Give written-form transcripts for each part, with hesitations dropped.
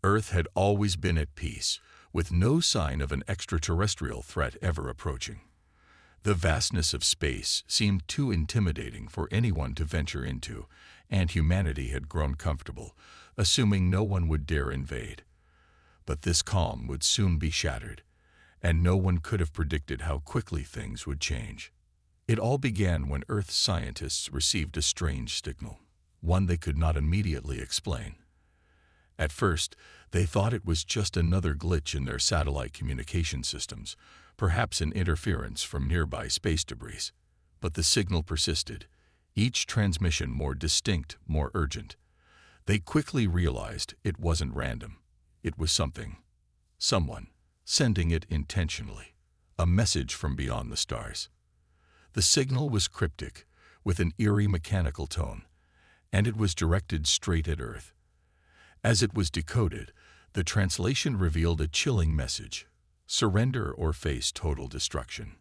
Earth had always been at peace, with no sign of an extraterrestrial threat ever approaching. The vastness of space seemed too intimidating for anyone to venture into, and humanity had grown comfortable, assuming no one would dare invade. But this calm would soon be shattered, and no one could have predicted how quickly things would change. It all began when Earth's scientists received a strange signal, one they could not immediately explain. At first, they thought it was just another glitch in their satellite communication systems, perhaps an interference from nearby space debris. But the signal persisted, each transmission more distinct, more urgent. They quickly realized it wasn't random. It was someone, sending it intentionally, a message from beyond the stars. The signal was cryptic, with an eerie mechanical tone, and it was directed straight at Earth. As it was decoded, the translation revealed a chilling message: surrender or face total destruction.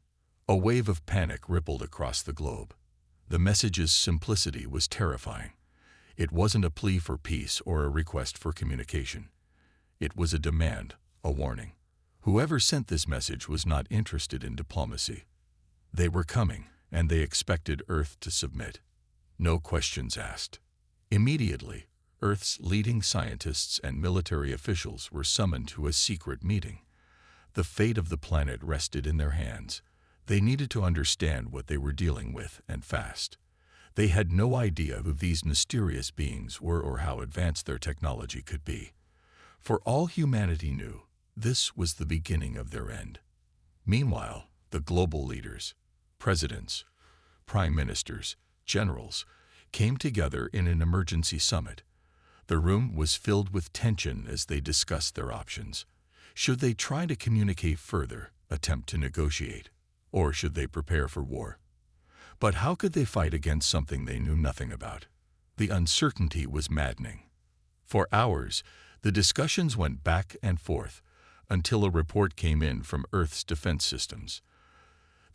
A wave of panic rippled across the globe. The message's simplicity was terrifying. It wasn't a plea for peace or a request for communication. It was a demand, a warning. Whoever sent this message was not interested in diplomacy. They were coming, and they expected Earth to submit. No questions asked. Immediately, Earth's leading scientists and military officials were summoned to a secret meeting. The fate of the planet rested in their hands. They needed to understand what they were dealing with, and fast. They had no idea who these mysterious beings were or how advanced their technology could be. For all humanity knew, this was the beginning of their end. Meanwhile, the global leaders, presidents, prime ministers, generals, came together in an emergency summit. The room was filled with tension as they discussed their options. Should they try to communicate further, attempt to negotiate, or should they prepare for war? But how could they fight against something they knew nothing about? The uncertainty was maddening. For hours, the discussions went back and forth until a report came in from Earth's defense systems.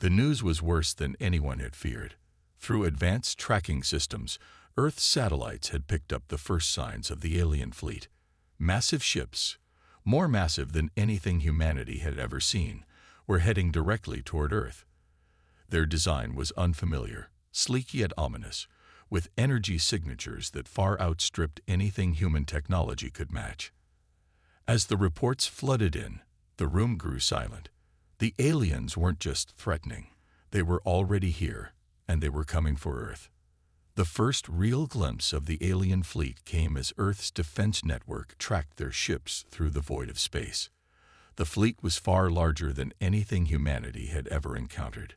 The news was worse than anyone had feared. Through advanced tracking systems, Earth's satellites had picked up the first signs of the alien fleet. Massive ships, more massive than anything humanity had ever seen, were heading directly toward Earth. Their design was unfamiliar, sleek yet ominous, with energy signatures that far outstripped anything human technology could match. As the reports flooded in, the room grew silent. The aliens weren't just threatening. They were already here, and they were coming for Earth. The first real glimpse of the alien fleet came as Earth's defense network tracked their ships through the void of space. The fleet was far larger than anything humanity had ever encountered.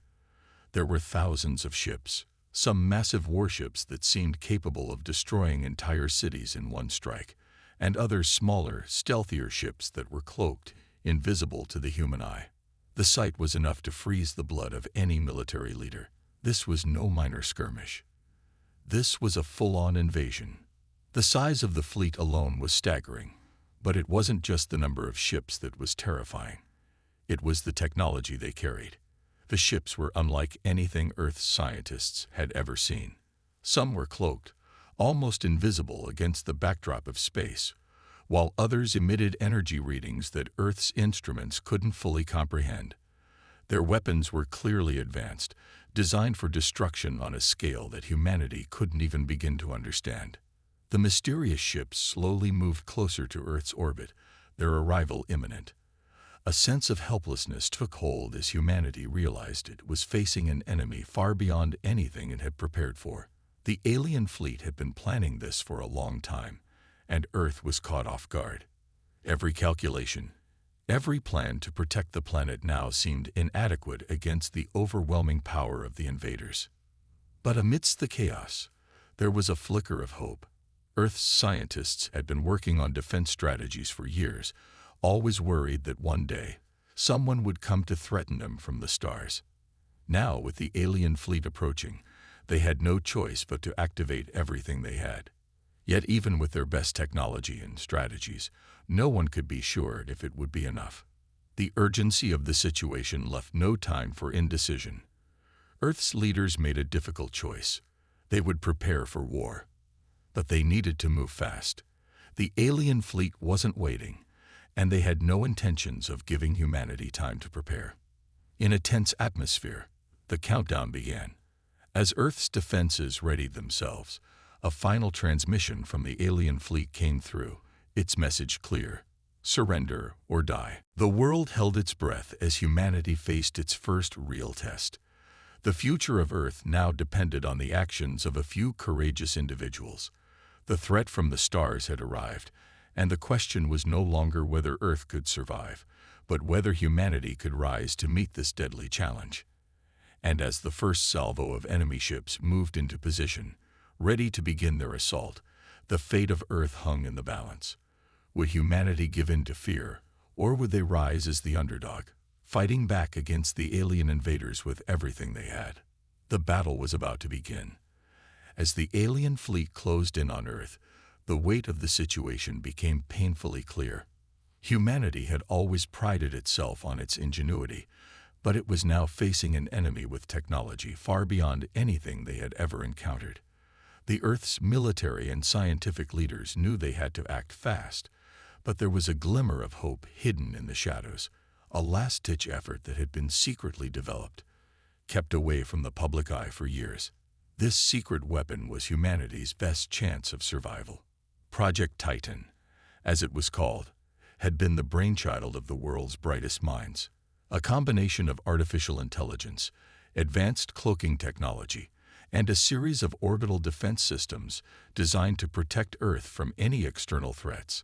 There were thousands of ships, some massive warships that seemed capable of destroying entire cities in one strike, and others smaller, stealthier ships that were cloaked, invisible to the human eye. The sight was enough to freeze the blood of any military leader. This was no minor skirmish. This was a full-on invasion. The size of the fleet alone was staggering, but it wasn't just the number of ships that was terrifying. It was the technology they carried. The ships were unlike anything Earth's scientists had ever seen. Some were cloaked, almost invisible against the backdrop of space, while others emitted energy readings that Earth's instruments couldn't fully comprehend. Their weapons were clearly advanced, designed for destruction on a scale that humanity couldn't even begin to understand. The mysterious ships slowly moved closer to Earth's orbit, their arrival imminent. A sense of helplessness took hold as humanity realized it was facing an enemy far beyond anything it had prepared for. The alien fleet had been planning this for a long time, and Earth was caught off guard. Every calculation, every plan to protect the planet now seemed inadequate against the overwhelming power of the invaders. But amidst the chaos, there was a flicker of hope. Earth's scientists had been working on defense strategies for years, always worried that one day, someone would come to threaten them from the stars. Now, with the alien fleet approaching, they had no choice but to activate everything they had. Yet even with their best technology and strategies, no one could be sure if it would be enough. The urgency of the situation left no time for indecision. Earth's leaders made a difficult choice. They would prepare for war. But they needed to move fast. The alien fleet wasn't waiting, and they had no intentions of giving humanity time to prepare. In a tense atmosphere, the countdown began. As Earth's defenses readied themselves, a final transmission from the alien fleet came through, its message clear: surrender or die. The world held its breath as humanity faced its first real test. The future of Earth now depended on the actions of a few courageous individuals. The threat from the stars had arrived, and the question was no longer whether Earth could survive, but whether humanity could rise to meet this deadly challenge. And as the first salvo of enemy ships moved into position, ready to begin their assault, the fate of Earth hung in the balance. Would humanity give in to fear, or would they rise as the underdog, fighting back against the alien invaders with everything they had? The battle was about to begin. As the alien fleet closed in on Earth, the weight of the situation became painfully clear. Humanity had always prided itself on its ingenuity, but it was now facing an enemy with technology far beyond anything they had ever encountered. The Earth's military and scientific leaders knew they had to act fast, but there was a glimmer of hope hidden in the shadows, a last-ditch effort that had been secretly developed, kept away from the public eye for years. This secret weapon was humanity's best chance of survival. Project Titan, as it was called, had been the brainchild of the world's brightest minds. A combination of artificial intelligence, advanced cloaking technology, and a series of orbital defense systems designed to protect Earth from any external threats.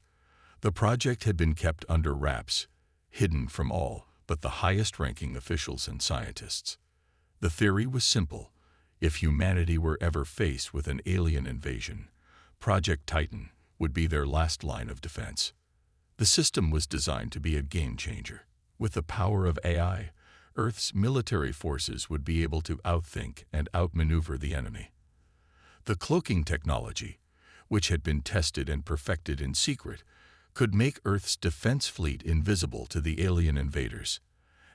The project had been kept under wraps, hidden from all but the highest-ranking officials and scientists. The theory was simple: if humanity were ever faced with an alien invasion, Project Titan would be their last line of defense. The system was designed to be a game-changer. With the power of AI, Earth's military forces would be able to outthink and outmaneuver the enemy. The cloaking technology, which had been tested and perfected in secret, could make Earth's defense fleet invisible to the alien invaders,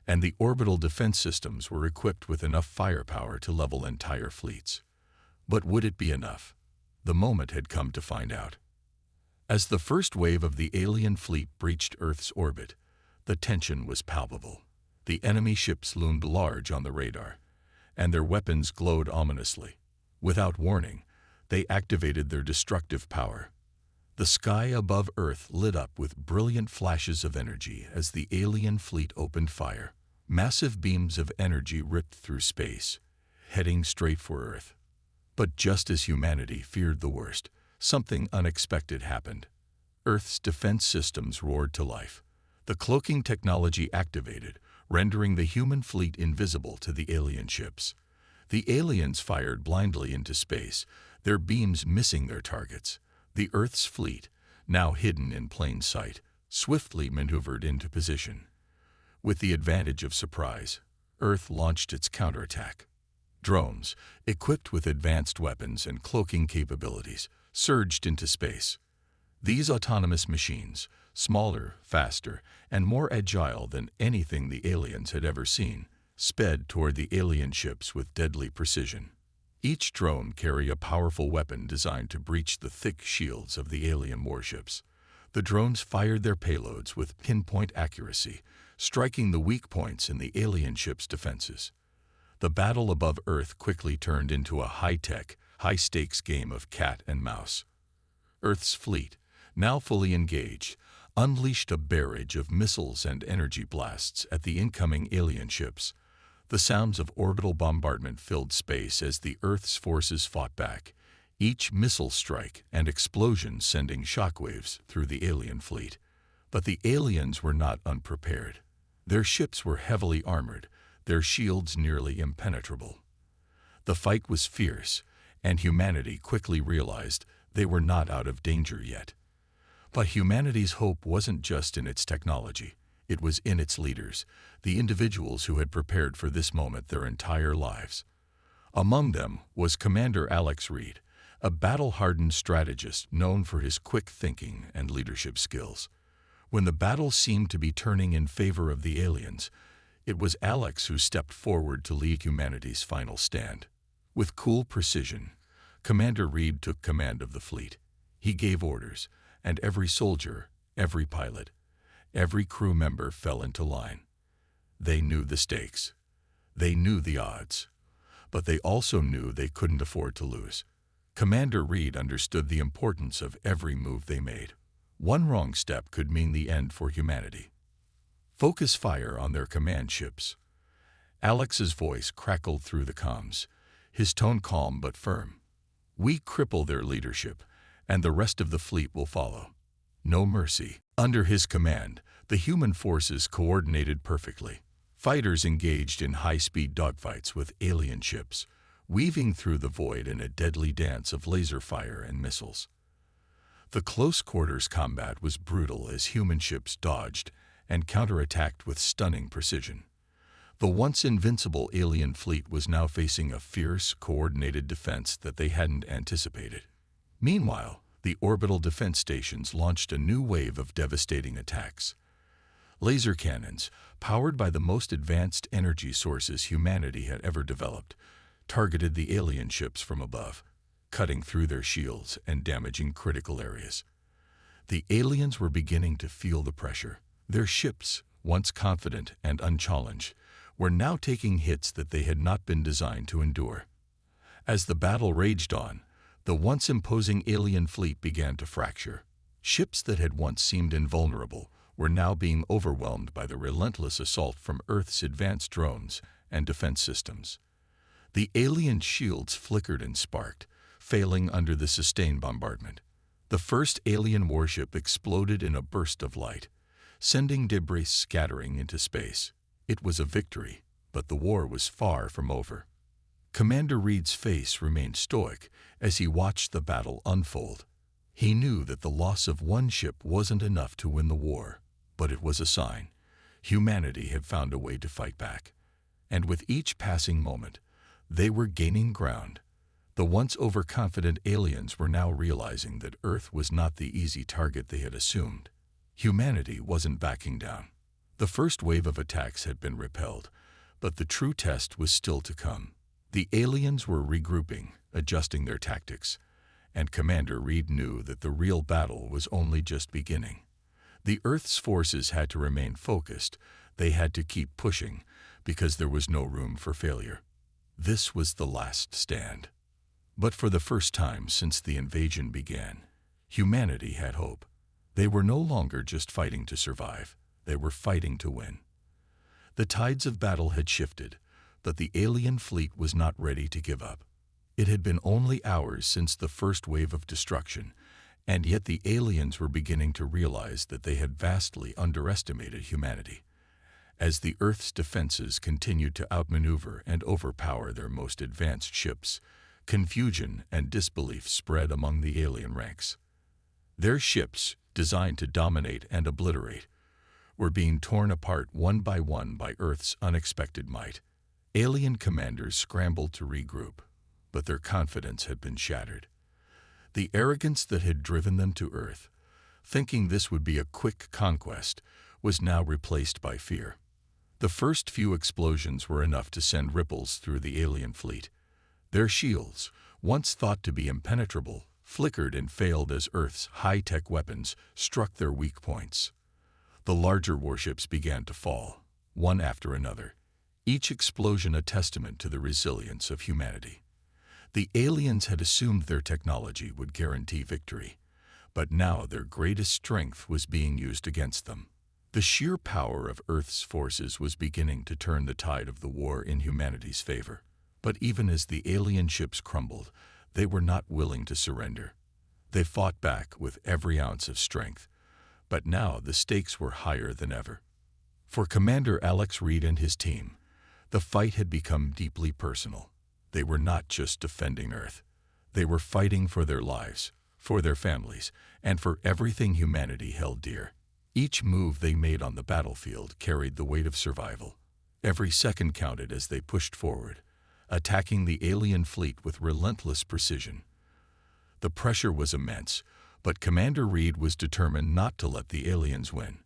and the orbital defense systems were equipped with enough firepower to level entire fleets. But would it be enough? The moment had come to find out. As the first wave of the alien fleet breached Earth's orbit, the tension was palpable. The enemy ships loomed large on the radar, and their weapons glowed ominously. Without warning, they activated their destructive power. The sky above Earth lit up with brilliant flashes of energy as the alien fleet opened fire. Massive beams of energy ripped through space, heading straight for Earth. But just as humanity feared the worst, something unexpected happened. Earth's defense systems roared to life. The cloaking technology activated, rendering the human fleet invisible to the alien ships. The aliens fired blindly into space, their beams missing their targets. The Earth's fleet, now hidden in plain sight, swiftly maneuvered into position. With the advantage of surprise, Earth launched its counterattack. Drones, equipped with advanced weapons and cloaking capabilities, surged into space. These autonomous machines, smaller, faster, and more agile than anything the aliens had ever seen, sped toward the alien ships with deadly precision. Each drone carried a powerful weapon designed to breach the thick shields of the alien warships. The drones fired their payloads with pinpoint accuracy, striking the weak points in the alien ships' defenses. The battle above Earth quickly turned into a high-tech, high-stakes game of cat and mouse. Earth's fleet, now fully engaged, unleashed a barrage of missiles and energy blasts at the incoming alien ships. The sounds of orbital bombardment filled space as the Earth's forces fought back, each missile strike and explosion sending shockwaves through the alien fleet. But the aliens were not unprepared. Their ships were heavily armored, their shields nearly impenetrable. The fight was fierce, and humanity quickly realized they were not out of danger yet. But humanity's hope wasn't just in its technology. It was in its leaders, the individuals who had prepared for this moment their entire lives. Among them was Commander Alex Reed, a battle-hardened strategist known for his quick thinking and leadership skills. When the battle seemed to be turning in favor of the aliens, it was Alex who stepped forward to lead humanity's final stand. With cool precision, Commander Reed took command of the fleet. He gave orders, and every soldier, every pilot, every crew member fell into line. They knew the stakes. They knew the odds. But they also knew they couldn't afford to lose. Commander Reed understood the importance of every move they made. One wrong step could mean the end for humanity. Focus fire on their command ships. Alex's voice crackled through the comms, his tone calm but firm. We cripple their leadership, and the rest of the fleet will follow. No mercy. Under his command, the human forces coordinated perfectly. Fighters engaged in high-speed dogfights with alien ships, weaving through the void in a deadly dance of laser fire and missiles. The close-quarters combat was brutal as human ships dodged and counterattacked with stunning precision. The once invincible alien fleet was now facing a fierce, coordinated defense that they hadn't anticipated. Meanwhile, the orbital defense stations launched a new wave of devastating attacks. Laser cannons, powered by the most advanced energy sources humanity had ever developed, targeted the alien ships from above, cutting through their shields and damaging critical areas. The aliens were beginning to feel the pressure. Their ships, once confident and unchallenged, were now taking hits that they had not been designed to endure. As the battle raged on, the once imposing alien fleet began to fracture. Ships that had once seemed invulnerable were now being overwhelmed by the relentless assault from Earth's advanced drones and defense systems. The alien shields flickered and sparked, failing under the sustained bombardment. The first alien warship exploded in a burst of light, sending debris scattering into space. It was a victory, but the war was far from over. Commander Reed's face remained stoic as he watched the battle unfold. He knew that the loss of one ship wasn't enough to win the war, but it was a sign. Humanity had found a way to fight back. And with each passing moment, they were gaining ground. The once overconfident aliens were now realizing that Earth was not the easy target they had assumed. Humanity wasn't backing down. The first wave of attacks had been repelled, but the true test was still to come. The aliens were regrouping, adjusting their tactics, and Commander Reed knew that the real battle was only just beginning. The Earth's forces had to remain focused. They had to keep pushing, because there was no room for failure. This was the last stand. But for the first time since the invasion began, humanity had hope. They were no longer just fighting to survive. They were fighting to win. The tides of battle had shifted, but the alien fleet was not ready to give up. It had been only hours since the first wave of destruction, and yet the aliens were beginning to realize that they had vastly underestimated humanity. As the Earth's defenses continued to outmaneuver and overpower their most advanced ships, confusion and disbelief spread among the alien ranks. Their ships, designed to dominate and obliterate, were being torn apart one by Earth's unexpected might. Alien commanders scrambled to regroup, but their confidence had been shattered. The arrogance that had driven them to Earth, thinking this would be a quick conquest, was now replaced by fear. The first few explosions were enough to send ripples through the alien fleet. Their shields, once thought to be impenetrable, flickered and failed as Earth's high-tech weapons struck their weak points. The larger warships began to fall, one after another, each explosion a testament to the resilience of humanity. The aliens had assumed their technology would guarantee victory, but now their greatest strength was being used against them. The sheer power of Earth's forces was beginning to turn the tide of the war in humanity's favor. But even as the alien ships crumbled, they were not willing to surrender. They fought back with every ounce of strength, but now the stakes were higher than ever. For Commander Alex Reed and his team, the fight had become deeply personal. They were not just defending Earth. They were fighting for their lives, for their families, and for everything humanity held dear. Each move they made on the battlefield carried the weight of survival. Every second counted as they pushed forward, attacking the alien fleet with relentless precision. The pressure was immense, but Commander Reed was determined not to let the aliens win.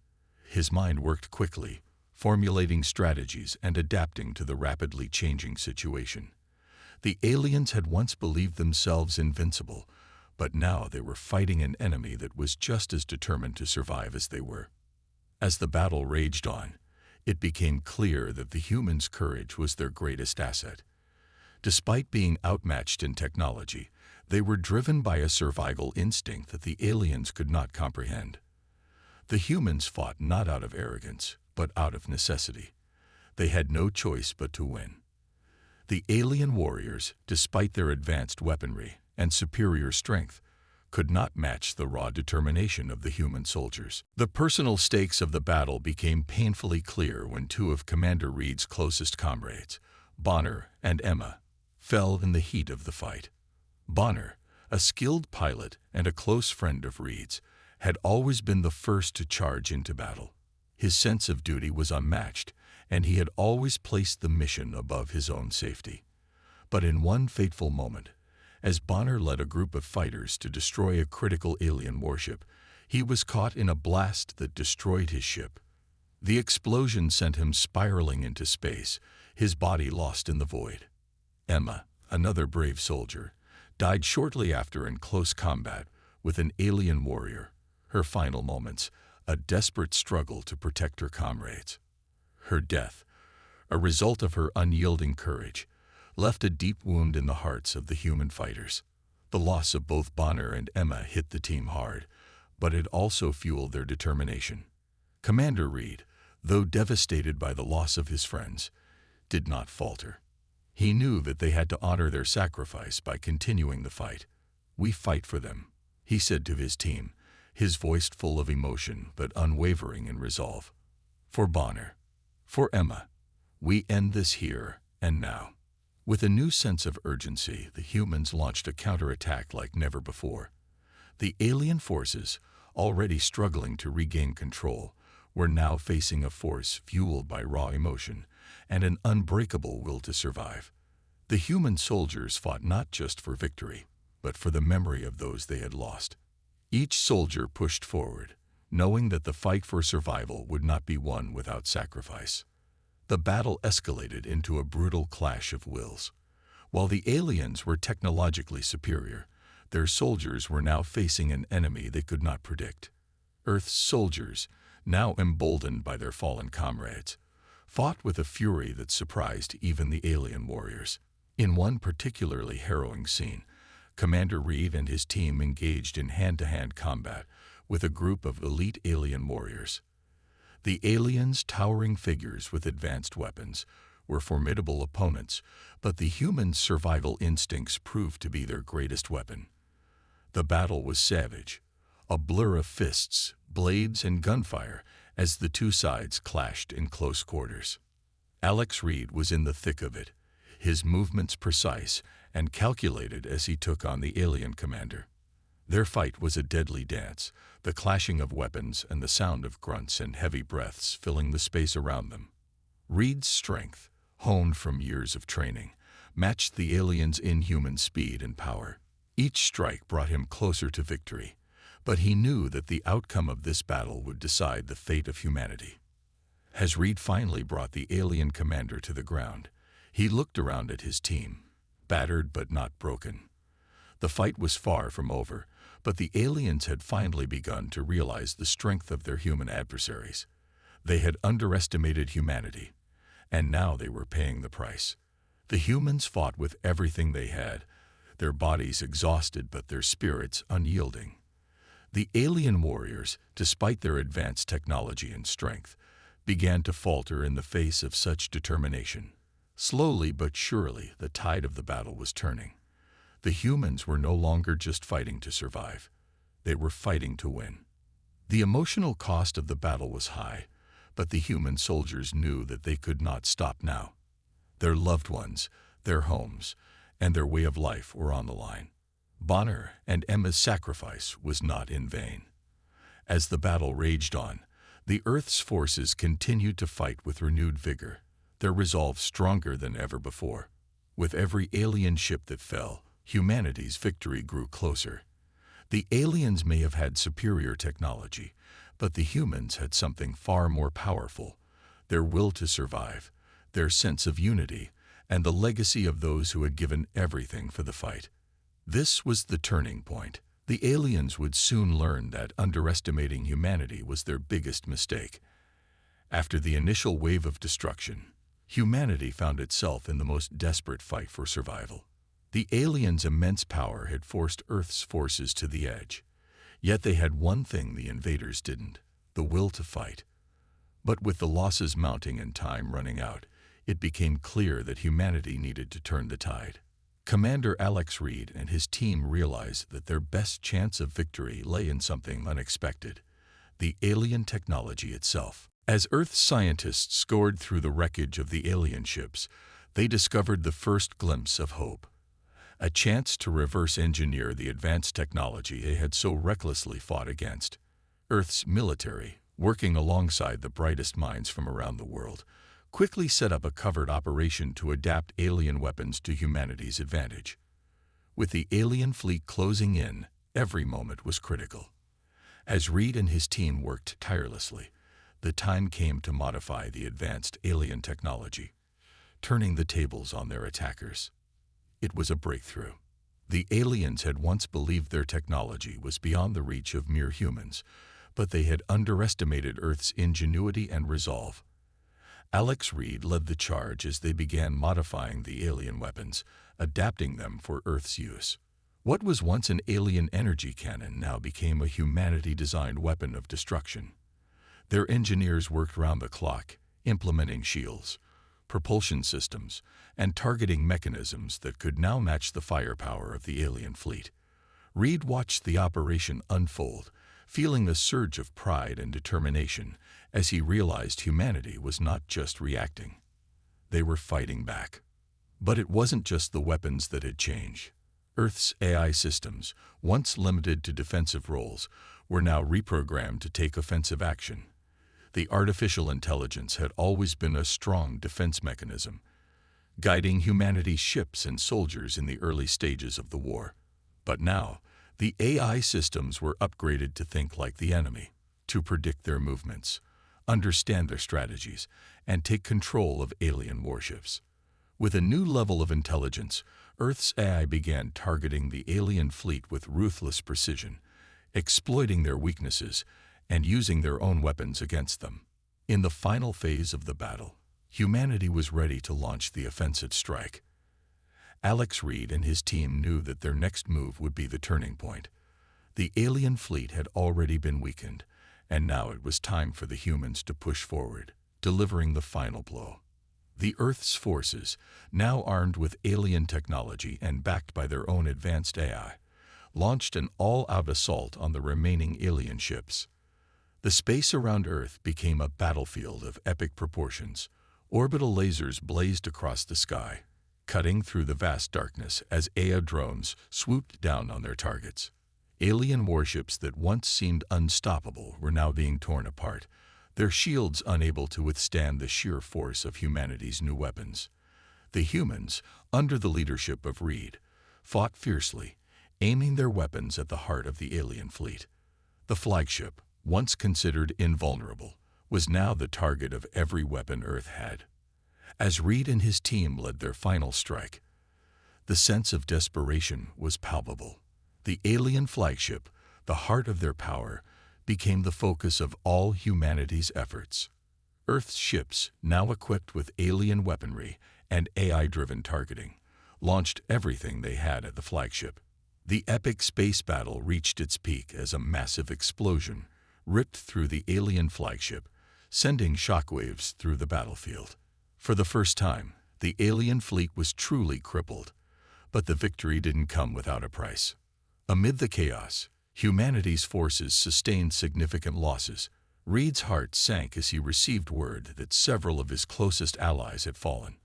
His mind worked quickly, formulating strategies and adapting to the rapidly changing situation. The aliens had once believed themselves invincible, but now they were fighting an enemy that was just as determined to survive as they were. As the battle raged on, it became clear that the humans' courage was their greatest asset. Despite being outmatched in technology, they were driven by a survival instinct that the aliens could not comprehend. The humans fought not out of arrogance, but out of necessity. They had no choice but to win. The alien warriors, despite their advanced weaponry and superior strength, could not match the raw determination of the human soldiers. The personal stakes of the battle became painfully clear when two of Commander Reed's closest comrades, Bonner and Emma, fell in the heat of the fight. Bonner, a skilled pilot and a close friend of Reed's, had always been the first to charge into battle. His sense of duty was unmatched, and he had always placed the mission above his own safety. But in one fateful moment, as Bonner led a group of fighters to destroy a critical alien warship, he was caught in a blast that destroyed his ship. The explosion sent him spiraling into space, his body lost in the void. Emma, another brave soldier, died shortly after in close combat with an alien warrior. Her final moments, a desperate struggle to protect her comrades. Her death, a result of her unyielding courage, left a deep wound in the hearts of the human fighters. The loss of both Bonner and Emma hit the team hard, but it also fueled their determination. Commander Reed, though devastated by the loss of his friends, did not falter. He knew that they had to honor their sacrifice by continuing the fight. "We fight for them," he said to his team, his voice full of emotion but unwavering in resolve. "For Bonner, for Emma, we end this here and now." With a new sense of urgency, the humans launched a counterattack like never before. The alien forces, already struggling to regain control, were now facing a force fueled by raw emotion and an unbreakable will to survive. The human soldiers fought not just for victory, but for the memory of those they had lost. Each soldier pushed forward, knowing that the fight for survival would not be won without sacrifice. The battle escalated into a brutal clash of wills. While the aliens were technologically superior, their soldiers were now facing an enemy they could not predict. Earth's soldiers, now emboldened by their fallen comrades, fought with a fury that surprised even the alien warriors. In one particularly harrowing scene, Commander Reed and his team engaged in hand-to-hand combat with a group of elite alien warriors. The aliens, towering figures with advanced weapons, were formidable opponents, but the humans' survival instincts proved to be their greatest weapon. The battle was savage, a blur of fists, blades, and gunfire as the two sides clashed in close quarters. Alex Reed was in the thick of it, his movements precise and calculated as he took on the alien commander. Their fight was a deadly dance, the clashing of weapons and the sound of grunts and heavy breaths filling the space around them. Reed's strength, honed from years of training, matched the aliens' inhuman speed and power. Each strike brought him closer to victory, but he knew that the outcome of this battle would decide the fate of humanity. As Reed finally brought the alien commander to the ground, he looked around at his team, battered but not broken. The fight was far from over, but the aliens had finally begun to realize the strength of their human adversaries. They had underestimated humanity, and now they were paying the price. The humans fought with everything they had, their bodies exhausted but their spirits unyielding. The alien warriors, despite their advanced technology and strength, began to falter in the face of such determination. Slowly but surely, the tide of the battle was turning. The humans were no longer just fighting to survive. They were fighting to win. The emotional cost of the battle was high, but the human soldiers knew that they could not stop now. Their loved ones, their homes, and their way of life were on the line. Bonner and Emma's sacrifice was not in vain. As the battle raged on, the Earth's forces continued to fight with renewed vigor, their resolve stronger than ever before. With every alien ship that fell, humanity's victory grew closer. The aliens may have had superior technology, but the humans had something far more powerful: their will to survive, their sense of unity, and the legacy of those who had given everything for the fight. This was the turning point. The aliens would soon learn that underestimating humanity was their biggest mistake. After the initial wave of destruction, humanity found itself in the most desperate fight for survival. The aliens' immense power had forced Earth's forces to the edge. Yet they had one thing the invaders didn't: the will to fight. But with the losses mounting and time running out, it became clear that humanity needed to turn the tide. Commander Alex Reed and his team realized that their best chance of victory lay in something unexpected: the alien technology itself. As Earth's scientists scored through the wreckage of the alien ships, they discovered the first glimpse of hope. A chance to reverse engineer the advanced technology they had so recklessly fought against. Earth's military, working alongside the brightest minds from around the world, quickly set up a covert operation to adapt alien weapons to humanity's advantage. With the alien fleet closing in, every moment was critical. As Reed and his team worked tirelessly, the time came to modify the advanced alien technology, turning the tables on their attackers. It was a breakthrough. The aliens had once believed their technology was beyond the reach of mere humans, but they had underestimated Earth's ingenuity and resolve. Alex Reed led the charge as they began modifying the alien weapons, adapting them for Earth's use. What was once an alien energy cannon now became a humanity-designed weapon of destruction. Their engineers worked round the clock, implementing shields, propulsion systems, and targeting mechanisms that could now match the firepower of the alien fleet. Reed watched the operation unfold, feeling a surge of pride and determination as he realized humanity was not just reacting. They were fighting back. But it wasn't just the weapons that had changed. Earth's AI systems, once limited to defensive roles, were now reprogrammed to take offensive action. The artificial intelligence had always been a strong defense mechanism, guiding humanity's ships and soldiers in the early stages of the war. But now, the AI systems were upgraded to think like the enemy, to predict their movements, understand their strategies, and take control of alien warships. With a new level of intelligence, Earth's AI began targeting the alien fleet with ruthless precision, exploiting their weaknesses and using their own weapons against them. In the final phase of the battle, humanity was ready to launch the offensive strike. Alex Reed and his team knew that their next move would be the turning point. The alien fleet had already been weakened, and now it was time for the humans to push forward, delivering the final blow. The Earth's forces, now armed with alien technology and backed by their own advanced AI, launched an all-out assault on the remaining alien ships. The space around Earth became a battlefield of epic proportions. Orbital lasers blazed across the sky, cutting through the vast darkness as AI drones swooped down on their targets. Alien warships that once seemed unstoppable were now being torn apart, their shields unable to withstand the sheer force of humanity's new weapons. The humans, under the leadership of Reed, fought fiercely, aiming their weapons at the heart of the alien fleet. The flagship, once considered invulnerable, was now the target of every weapon Earth had. As Reed and his team led their final strike, the sense of desperation was palpable. The alien flagship, the heart of their power, became the focus of all humanity's efforts. Earth's ships, now equipped with alien weaponry and AI-driven targeting, launched everything they had at the flagship. The epic space battle reached its peak as a massive explosion ripped through the alien flagship, sending shockwaves through the battlefield. For the first time, the alien fleet was truly crippled, but the victory didn't come without a price. Amid the chaos, humanity's forces sustained significant losses. Reed's heart sank as he received word that several of his closest allies had fallen.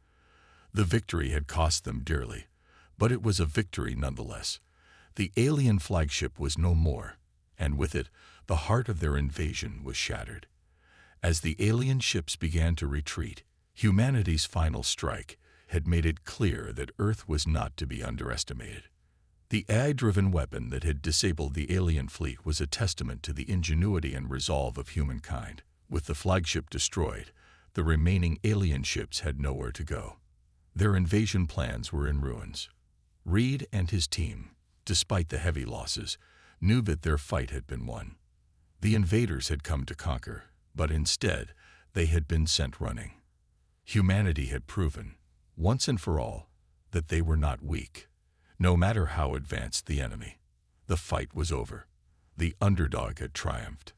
The victory had cost them dearly, but it was a victory nonetheless. The alien flagship was no more, and with it, the heart of their invasion was shattered. As the alien ships began to retreat, humanity's final strike had made it clear that Earth was not to be underestimated. The AI-driven weapon that had disabled the alien fleet was a testament to the ingenuity and resolve of humankind. With the flagship destroyed, the remaining alien ships had nowhere to go. Their invasion plans were in ruins. Reed and his team, despite the heavy losses, knew that their fight had been won. The invaders had come to conquer, but instead, they had been sent running. Humanity had proven, once and for all, that they were not weak, no matter how advanced the enemy. The fight was over. The underdog had triumphed.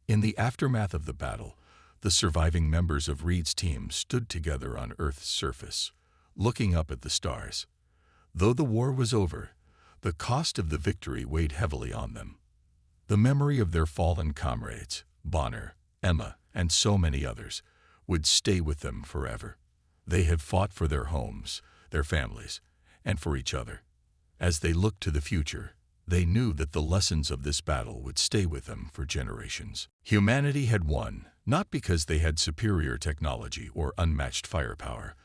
In the aftermath of the battle, the surviving members of Reed's team stood together on Earth's surface, looking up at the stars. Though the war was over, the cost of the victory weighed heavily on them. The memory of their fallen comrades, Bonner, Emma, and so many others, would stay with them forever. They had fought for their homes, their families, and for each other. As they looked to the future, they knew that the lessons of this battle would stay with them for generations. Humanity had won, not because they had superior technology or unmatched firepower,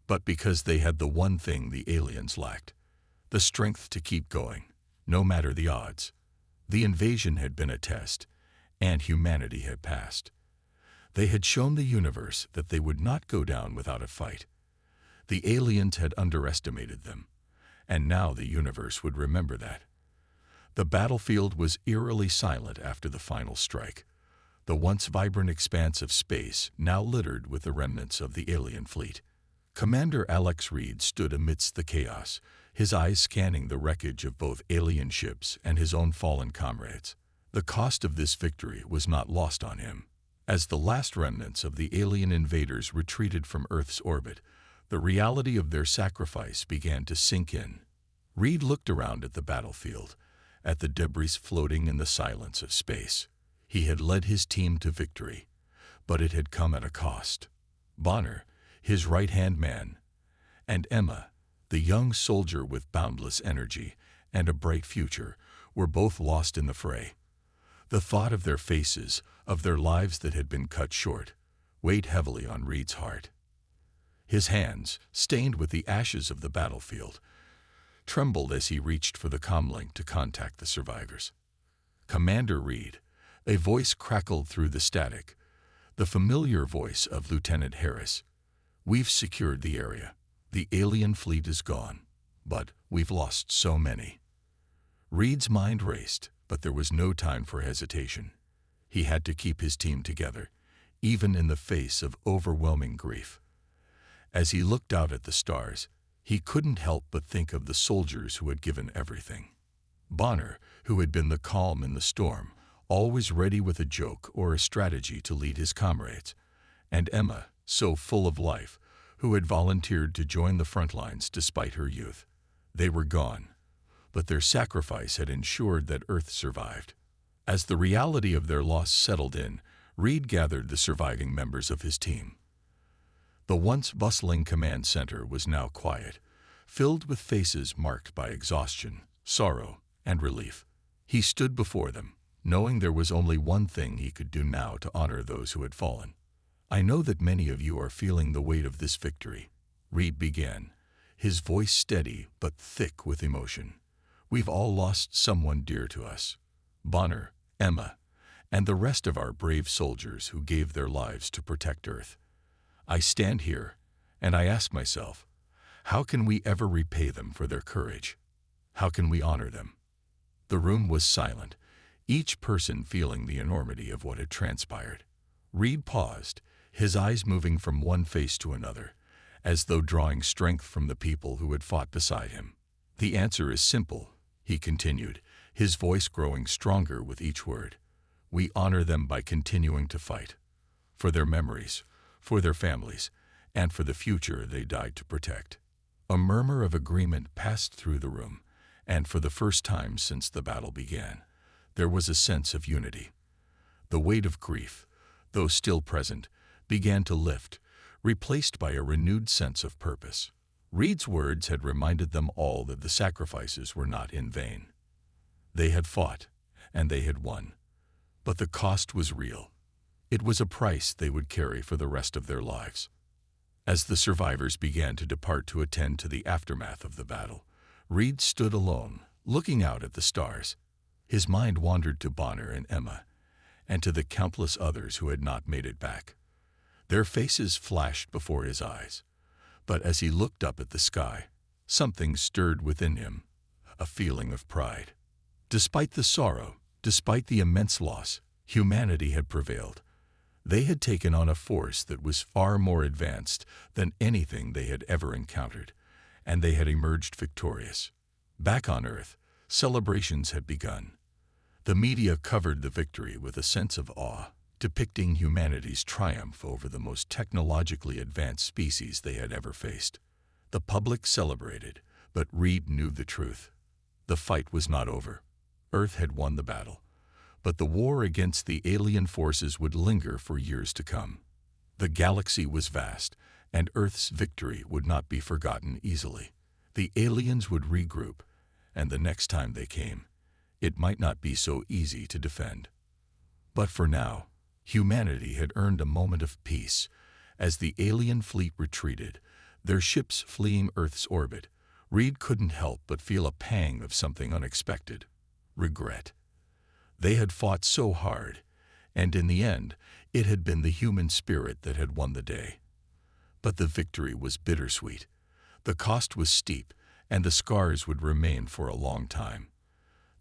but because they had the one thing the aliens lacked: the strength to keep going, no matter the odds. The invasion had been a test, and humanity had passed. They had shown the universe that they would not go down without a fight. The aliens had underestimated them, and now the universe would remember that. The battlefield was eerily silent after the final strike. The once vibrant expanse of space now littered with the remnants of the alien fleet. Commander Alex Reed stood amidst the chaos, his eyes scanning the wreckage of both alien ships and his own fallen comrades. The cost of this victory was not lost on him. As the last remnants of the alien invaders retreated from Earth's orbit, the reality of their sacrifice began to sink in. Reed looked around at the battlefield, at the debris floating in the silence of space. He had led his team to victory, but it had come at a cost. Bonner, his right-hand man, and Emma, the young soldier with boundless energy and a bright future, were both lost in the fray. The thought of their faces, of their lives that had been cut short, weighed heavily on Reed's heart. His hands, stained with the ashes of the battlefield, trembled as he reached for the comlink to contact the survivors. "Commander Reed," a voice crackled through the static, the familiar voice of Lieutenant Harris. "We've secured the area. The alien fleet is gone, but we've lost so many." Reed's mind raced, but there was no time for hesitation. He had to keep his team together, even in the face of overwhelming grief. As he looked out at the stars, he couldn't help but think of the soldiers who had given everything. Bonner, who had been the calm in the storm, always ready with a joke or a strategy to lead his comrades, and Emma, so full of life, who had volunteered to join the front lines despite her youth. They were gone, but their sacrifice had ensured that Earth survived. As the reality of their loss settled in, Reed gathered the surviving members of his team. The once bustling command center was now quiet, filled with faces marked by exhaustion, sorrow, and relief. He stood before them, knowing there was only one thing he could do now to honor those who had fallen. "I know that many of you are feeling the weight of this victory," Reed began, his voice steady but thick with emotion. "We've all lost someone dear to us. Bonner, Emma, and the rest of our brave soldiers who gave their lives to protect Earth. I stand here, and I ask myself, how can we ever repay them for their courage? How can we honor them?" The room was silent, each person feeling the enormity of what had transpired. Reed paused, his eyes moving from one face to another, as though drawing strength from the people who had fought beside him. "The answer is simple," he continued, his voice growing stronger with each word. "We honor them by continuing to fight. For their memories, for their families, and for the future they died to protect." A murmur of agreement passed through the room, and for the first time since the battle began, there was a sense of unity. The weight of grief, though still present, began to lift, replaced by a renewed sense of purpose. Reed's words had reminded them all that the sacrifices were not in vain. They had fought, and they had won. But the cost was real. It was a price they would carry for the rest of their lives. As the survivors began to depart to attend to the aftermath of the battle, Reed stood alone, looking out at the stars. His mind wandered to Bonner and Emma, and to the countless others who had not made it back. Their faces flashed before his eyes, but as he looked up at the sky, something stirred within him, a feeling of pride. Despite the sorrow, despite the immense loss, humanity had prevailed. They had taken on a force that was far more advanced than anything they had ever encountered, and they had emerged victorious. Back on Earth, celebrations had begun. The media covered the victory with a sense of awe, depicting humanity's triumph over the most technologically advanced species they had ever faced. The public celebrated, but Reed knew the truth. The fight was not over. Earth had won the battle, but the war against the alien forces would linger for years to come. The galaxy was vast, and Earth's victory would not be forgotten easily. The aliens would regroup, and the next time they came, it might not be so easy to defend. But for now, humanity had earned a moment of peace. As the alien fleet retreated, their ships fleeing Earth's orbit, Reed couldn't help but feel a pang of something unexpected: regret. They had fought so hard, and in the end, it had been the human spirit that had won the day. But the victory was bittersweet. The cost was steep, and the scars would remain for a long time.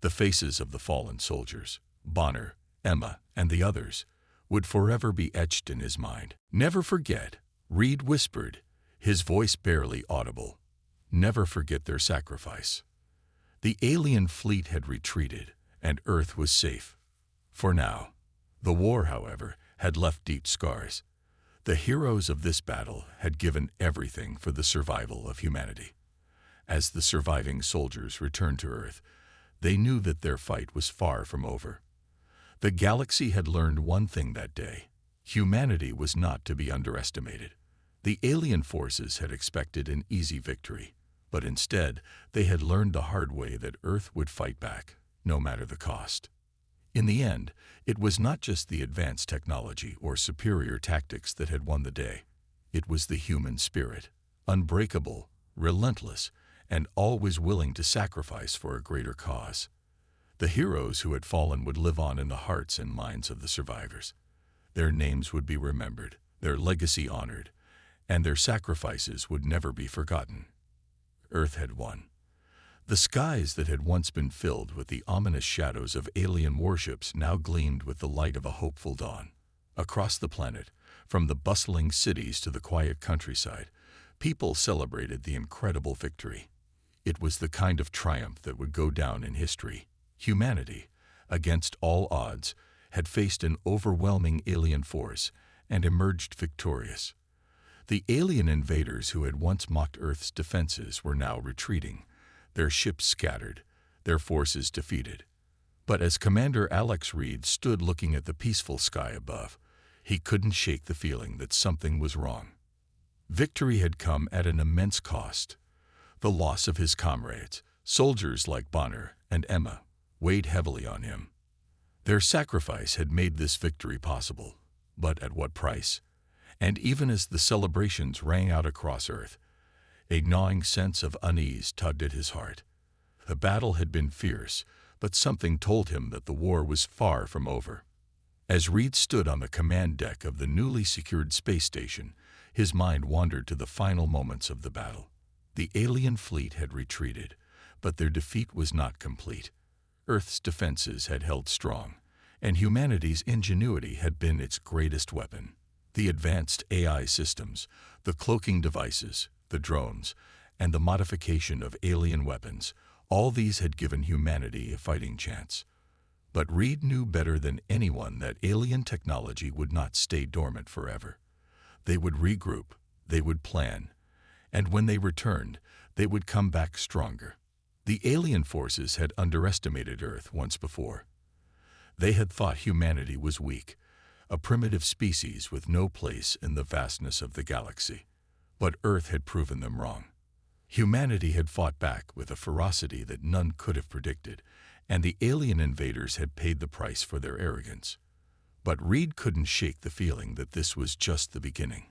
The faces of the fallen soldiers, Bonner, Emma, and the others, would forever be etched in his mind. "Never forget," Reed whispered, his voice barely audible. "Never forget their sacrifice." The alien fleet had retreated, and Earth was safe. For now. The war, however, had left deep scars. The heroes of this battle had given everything for the survival of humanity. As the surviving soldiers returned to Earth, they knew that their fight was far from over. The galaxy had learned one thing that day: humanity was not to be underestimated. The alien forces had expected an easy victory, but instead they had learned the hard way that Earth would fight back, no matter the cost. In the end, it was not just the advanced technology or superior tactics that had won the day. It was the human spirit, unbreakable, relentless, and always willing to sacrifice for a greater cause. The heroes who had fallen would live on in the hearts and minds of the survivors. Their names would be remembered, their legacy honored, and their sacrifices would never be forgotten. Earth had won. The skies that had once been filled with the ominous shadows of alien warships now gleamed with the light of a hopeful dawn. Across the planet, from the bustling cities to the quiet countryside, people celebrated the incredible victory. It was the kind of triumph that would go down in history. Humanity, against all odds, had faced an overwhelming alien force and emerged victorious. The alien invaders who had once mocked Earth's defenses were now retreating, their ships scattered, their forces defeated. But as Commander Alex Reed stood looking at the peaceful sky above, he couldn't shake the feeling that something was wrong. Victory had come at an immense cost. The loss of his comrades, soldiers like Bonner and Emma, weighed heavily on him. Their sacrifice had made this victory possible, but at what price? And even as the celebrations rang out across Earth, a gnawing sense of unease tugged at his heart. The battle had been fierce, but something told him that the war was far from over. As Reed stood on the command deck of the newly secured space station, his mind wandered to the final moments of the battle. The alien fleet had retreated, but their defeat was not complete. Earth's defenses had held strong, and humanity's ingenuity had been its greatest weapon. The advanced AI systems, the cloaking devices, the drones, and the modification of alien weapons, all these had given humanity a fighting chance. But Reed knew better than anyone that alien technology would not stay dormant forever. They would regroup, they would plan, and when they returned, they would come back stronger. The alien forces had underestimated Earth once before. They had thought humanity was weak, a primitive species with no place in the vastness of the galaxy. But Earth had proven them wrong. Humanity had fought back with a ferocity that none could have predicted, and the alien invaders had paid the price for their arrogance. But Reed couldn't shake the feeling that this was just the beginning.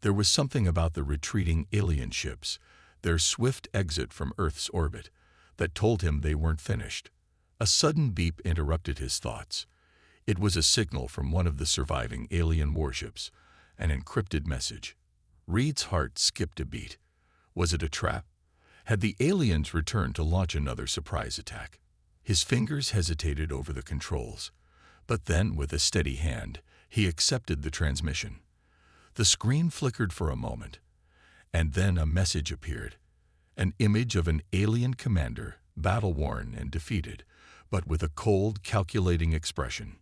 There was something about the retreating alien ships, their swift exit from Earth's orbit, that told him they weren't finished. A sudden beep interrupted his thoughts. It was a signal from one of the surviving alien warships, an encrypted message. Reed's heart skipped a beat. Was it a trap? Had the aliens returned to launch another surprise attack? His fingers hesitated over the controls, but then, with a steady hand, he accepted the transmission. The screen flickered for a moment, and then a message appeared. An image of an alien commander, battle-worn and defeated, but with a cold, calculating expression.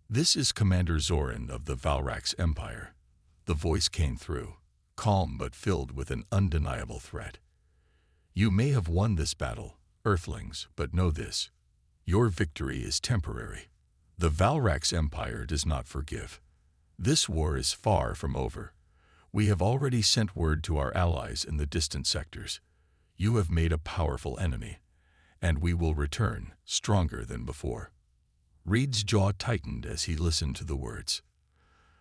"This is Commander Zoran of the Valrax Empire." The voice came through, calm but filled with an undeniable threat. "You may have won this battle, Earthlings, but know this. Your victory is temporary. The Valrax Empire does not forgive. This war is far from over. We have already sent word to our allies in the distant sectors. You have made a powerful enemy, and we will return stronger than before." Reed's jaw tightened as he listened to the words.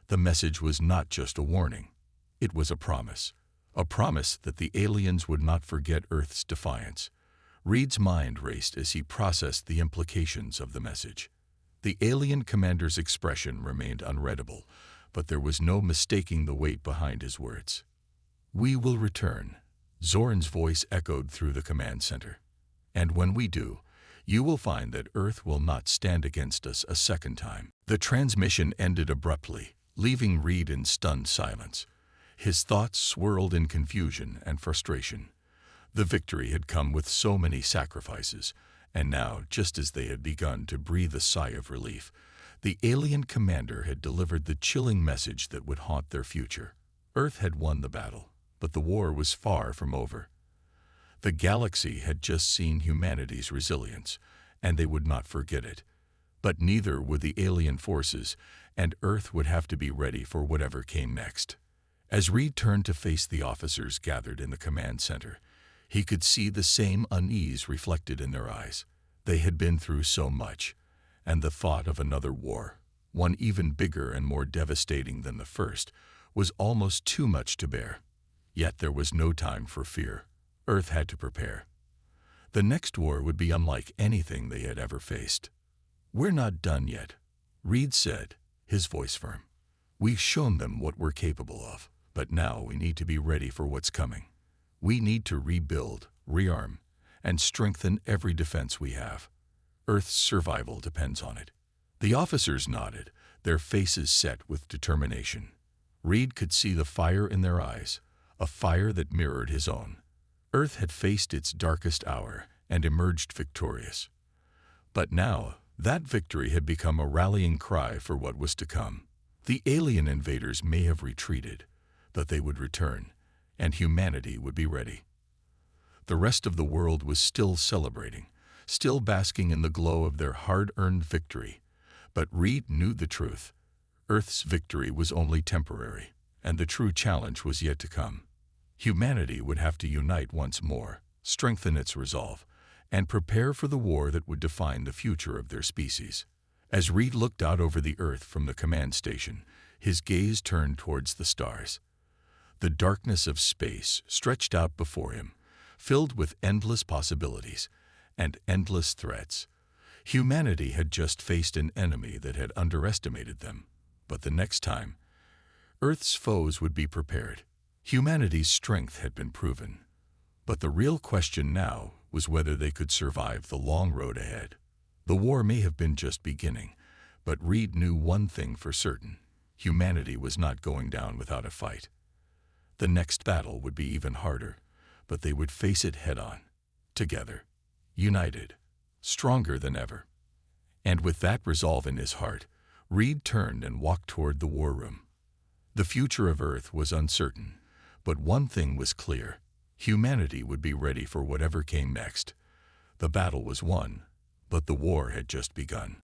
The message was not just a warning. It was a promise that the aliens would not forget Earth's defiance. Reed's mind raced as he processed the implications of the message. The alien commander's expression remained unreadable, but there was no mistaking the weight behind his words. "We will return," Zoran's voice echoed through the command center. "And when we do, you will find that Earth will not stand against us a second time." The transmission ended abruptly, leaving Reed in stunned silence. His thoughts swirled in confusion and frustration. The victory had come with so many sacrifices, and now, just as they had begun to breathe a sigh of relief, the alien commander had delivered the chilling message that would haunt their future. Earth had won the battle, but the war was far from over. The galaxy had just seen humanity's resilience, and they would not forget it. But neither would the alien forces, and Earth would have to be ready for whatever came next. As Reed turned to face the officers gathered in the command center, he could see the same unease reflected in their eyes. They had been through so much, and the thought of another war, one even bigger and more devastating than the first, was almost too much to bear. Yet there was no time for fear. Earth had to prepare. The next war would be unlike anything they had ever faced. "We're not done yet," Reed said, his voice firm. "We've shown them what we're capable of, but now we need to be ready for what's coming. We need to rebuild, rearm, and strengthen every defense we have. Earth's survival depends on it." The officers nodded, their faces set with determination. Reed could see the fire in their eyes, a fire that mirrored his own. Earth had faced its darkest hour and emerged victorious. But now, that victory had become a rallying cry for what was to come. The alien invaders may have retreated, but they would return, and humanity would be ready. The rest of the world was still celebrating, still basking in the glow of their hard-earned victory. But Reed knew the truth. Earth's victory was only temporary, and the true challenge was yet to come. Humanity would have to unite once more, strengthen its resolve, and prepare for the war that would define the future of their species. As Reed looked out over the Earth from the command station, his gaze turned towards the stars. The darkness of space stretched out before him, filled with endless possibilities and endless threats. Humanity had just faced an enemy that had underestimated them, but the next time, Earth's foes would be prepared. Humanity's strength had been proven, but the real question now was whether they could survive the long road ahead. The war may have been just beginning, but Reed knew one thing for certain: humanity was not going down without a fight. The next battle would be even harder, but they would face it head-on, together, united, stronger than ever. And with that resolve in his heart, Reed turned and walked toward the war room. The future of Earth was uncertain, but one thing was clear: humanity would be ready for whatever came next. The battle was won, but the war had just begun.